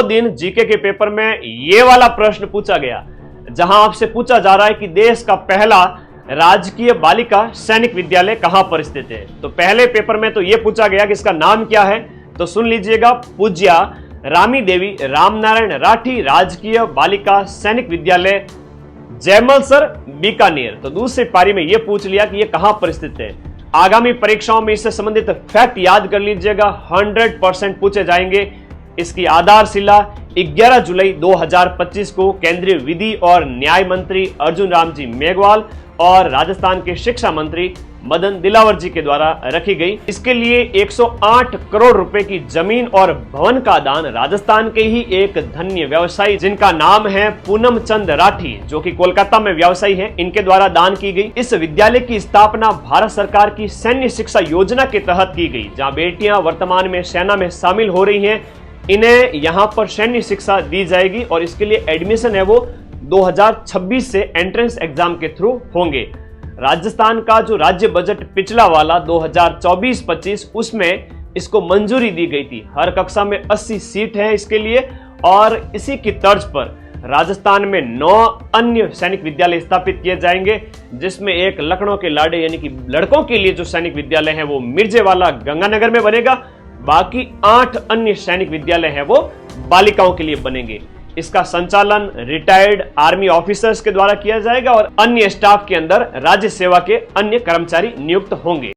दिन जीके के पेपर में ये वाला प्रश्न पूछा गया, जहां आपसे पूछा जा रहा है कि देश का पहला राजकीय बालिका सैनिक विद्यालय कहां पर स्थित है। तो पहले पेपर में तो यह पूछा गया कि इसका नाम क्या है, तो सुन लीजिएगा, पूज्या रामी देवी रामनारायण राठी राजकीय बालिका सैनिक विद्यालय, जयमलसर, बीकानेर। तो दूसरी पारी में यह पूछ लिया कि यह कहां पर स्थित है। आगामी परीक्षाओं में इससे संबंधित फैक्ट याद कर लीजिएगा, 100% पूछे जाएंगे। इसकी आधारशिला 11 जुलाई 2025 को केंद्रीय विधि और न्याय मंत्री अर्जुन राम जी मेघवाल और राजस्थान के शिक्षा मंत्री मदन दिलावर जी के द्वारा रखी गई। इसके लिए 108 करोड़ रुपए की जमीन और भवन का दान राजस्थान के ही एक धन्य व्यवसायी, जिनका नाम है पूनम चंद राठी, जो कि कोलकाता में व्यवसायी हैं, इनके द्वारा दान की गई। इस विद्यालय की स्थापना भारत सरकार की सैन्य शिक्षा योजना के तहत की गई, जहां बेटियां वर्तमान में सेना में शामिल हो रही हैं, इन्हें यहां पर सैन्य शिक्षा दी जाएगी और इसके लिए एडमिशन है वो 2026 से एंट्रेंस एग्जाम के थ्रू होंगे। राजस्थान का जो राज्य बजट पिछला वाला 2024-25, उसमें इसको मंजूरी दी गई थी। हर कक्षा में 80 सीट है इसके लिए, और इसी की तर्ज पर राजस्थान में 9 अन्य सैनिक विद्यालय स्थापित किए जाएंगे, जिसमें एक लखनऊ के लाडे यानी कि लड़कों के लिए जो सैनिक विद्यालय है वो मिर्जेवाला गंगानगर में बनेगा। बाकी 8 अन्य सैनिक विद्यालय है वो बालिकाओं के लिए बनेंगे। इसका संचालन रिटायर्ड आर्मी ऑफिसर्स के द्वारा किया जाएगा और अन्य स्टाफ के अंदर राज्य सेवा के अन्य कर्मचारी नियुक्त होंगे।